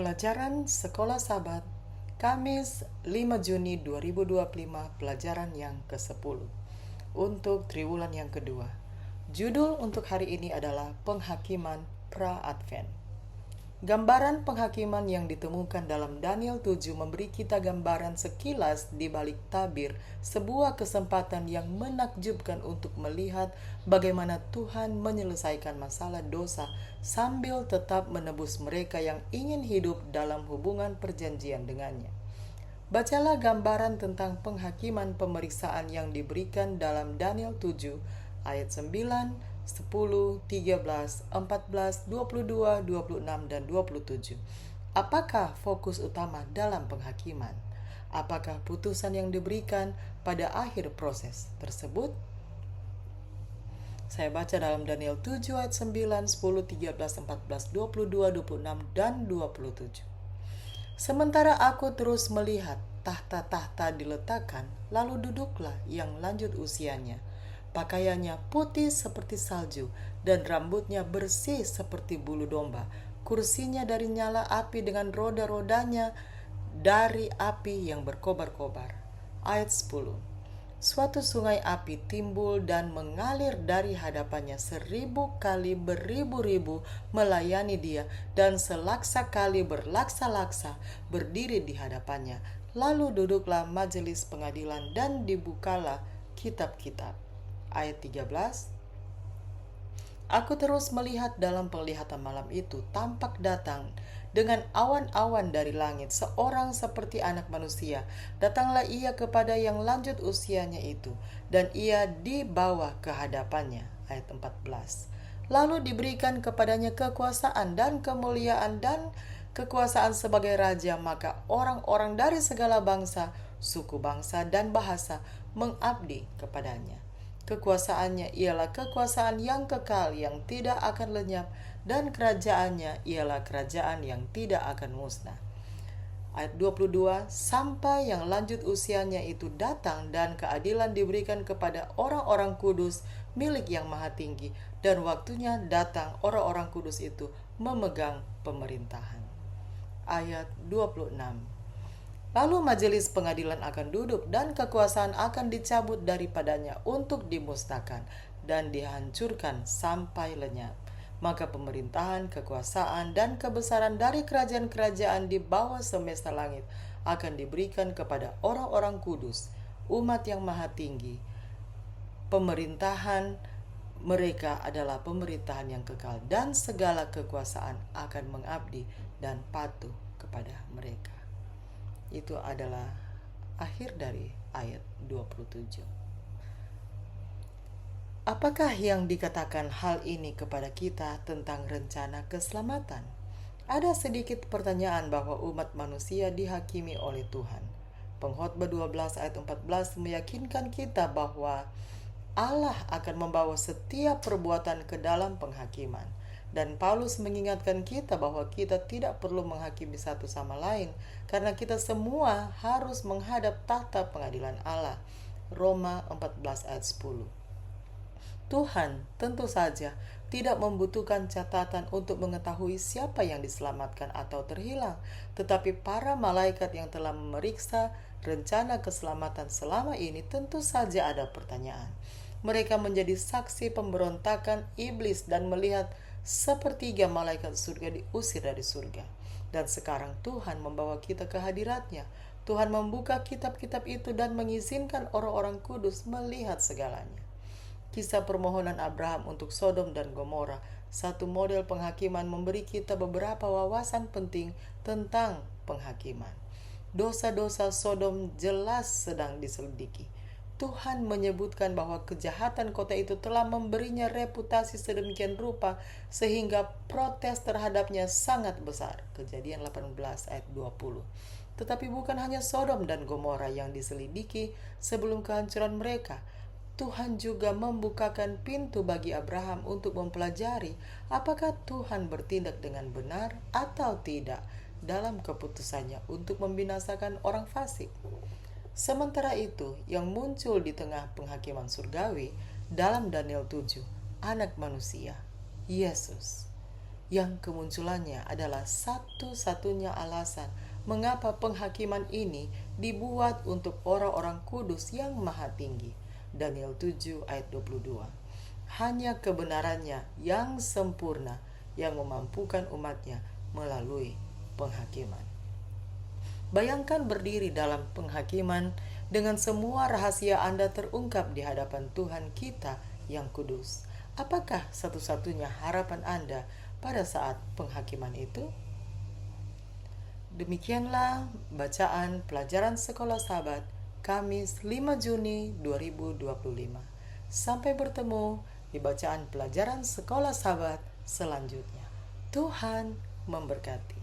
Pelajaran Sekolah Sabat, Kamis 5 Juni 2025, pelajaran yang ke-10 untuk triwulan yang kedua. Judul untuk hari ini adalah Penghakiman Pra-Advent. Gambaran penghakiman yang ditemukan dalam Daniel 7 memberi kita gambaran sekilas di balik tabir, sebuah kesempatan yang menakjubkan untuk melihat bagaimana Tuhan menyelesaikan masalah dosa sambil tetap menebus mereka yang ingin hidup dalam hubungan perjanjian dengannya. Bacalah gambaran tentang penghakiman pemeriksaan yang diberikan dalam Daniel 7 ayat 9, 10, 13, 14, 22, 26, dan 27. Apakah fokus utama dalam penghakiman? Apakah putusan yang diberikan pada akhir proses tersebut? Saya baca dalam Daniel 7 ayat 9, 10, 13, 14, 22, 26, dan 27. Sementara aku terus melihat tahta-tahta diletakkan, lalu duduklah yang lanjut usianya. Pakaiannya putih seperti salju, dan rambutnya bersih seperti bulu domba. Kursinya dari nyala api dengan roda-rodanya dari api yang berkobar-kobar. Ayat 10. Suatu sungai api timbul dan mengalir dari hadapannya, 1000 kali beribu-ribu melayani dia, dan selaksa kali berlaksa-laksa berdiri di hadapannya. Lalu duduklah majelis pengadilan dan dibukalah kitab-kitab. Ayat 13. Aku terus melihat dalam penglihatan malam itu, tampak datang dengan awan-awan dari langit seorang seperti anak manusia. Datanglah ia kepada yang lanjut usianya itu, dan ia dibawa ke hadapannya. Ayat 14. Lalu diberikan kepadanya kekuasaan dan kemuliaan dan kekuasaan sebagai raja, maka orang-orang dari segala bangsa, suku bangsa, dan bahasa mengabdi kepadanya. Kekuasaannya ialah kekuasaan yang kekal yang tidak akan lenyap, dan kerajaannya ialah kerajaan yang tidak akan musnah. Ayat 22, sampai yang lanjut usianya itu datang dan keadilan diberikan kepada orang-orang kudus milik yang maha tinggi, dan waktunya datang orang-orang kudus itu memegang pemerintahan. Ayat 26. Lalu majelis pengadilan akan duduk dan kekuasaan akan dicabut daripadanya untuk dimusnahkan dan dihancurkan sampai lenyap. Maka pemerintahan, kekuasaan, dan kebesaran dari kerajaan-kerajaan di bawah semesta langit akan diberikan kepada orang-orang kudus, umat yang maha tinggi. Pemerintahan mereka adalah pemerintahan yang kekal, dan segala kekuasaan akan mengabdi dan patuh kepada mereka. Itu adalah akhir dari ayat 27. Apakah yang dikatakan hal ini kepada kita tentang rencana keselamatan? Ada sedikit pertanyaan bahwa umat manusia dihakimi oleh Tuhan. Pengkhotbah 12 ayat 14 meyakinkan kita bahwa Allah akan membawa setiap perbuatan ke dalam penghakiman. Dan Paulus mengingatkan kita bahwa kita tidak perlu menghakimi satu sama lain, karena kita semua harus menghadap tahta pengadilan Allah. Roma 14 ayat 10. Tuhan tentu saja tidak membutuhkan catatan untuk mengetahui siapa yang diselamatkan atau terhilang, tetapi para malaikat yang telah memeriksa rencana keselamatan selama ini tentu saja ada pertanyaan. Mereka menjadi saksi pemberontakan iblis dan melihat sepertiga malaikat surga diusir dari surga. Dan sekarang Tuhan membawa kita ke hadiratnya. Tuhan membuka kitab-kitab itu dan mengizinkan orang-orang kudus melihat segalanya. Kisah permohonan Abraham untuk Sodom dan Gomora, satu model penghakiman, memberi kita beberapa wawasan penting tentang penghakiman. Dosa-dosa Sodom jelas sedang diselidiki. Tuhan menyebutkan bahwa kejahatan kota itu telah memberinya reputasi sedemikian rupa sehingga protes terhadapnya sangat besar. Kejadian 18 ayat 20. Tetapi bukan hanya Sodom dan Gomora yang diselidiki sebelum kehancuran mereka. Tuhan juga membukakan pintu bagi Abraham untuk mempelajari apakah Tuhan bertindak dengan benar atau tidak dalam keputusannya untuk membinasakan orang fasik. Sementara itu, yang muncul di tengah penghakiman surgawi dalam Daniel 7, anak manusia, Yesus. yang kemunculannya adalah satu-satunya alasan mengapa penghakiman ini dibuat untuk orang-orang kudus yang maha tinggi. Daniel 7 ayat 22. Hanya kebenarannya yang sempurna yang memampukan umatnya melalui penghakiman. Bayangkan berdiri dalam penghakiman dengan semua rahasia Anda terungkap di hadapan Tuhan kita yang kudus. Apakah satu-satunya harapan Anda pada saat penghakiman itu? Demikianlah bacaan pelajaran Sekolah Sabat Kamis 5 Juni 2025. Sampai bertemu di bacaan pelajaran Sekolah Sabat selanjutnya. Tuhan memberkati.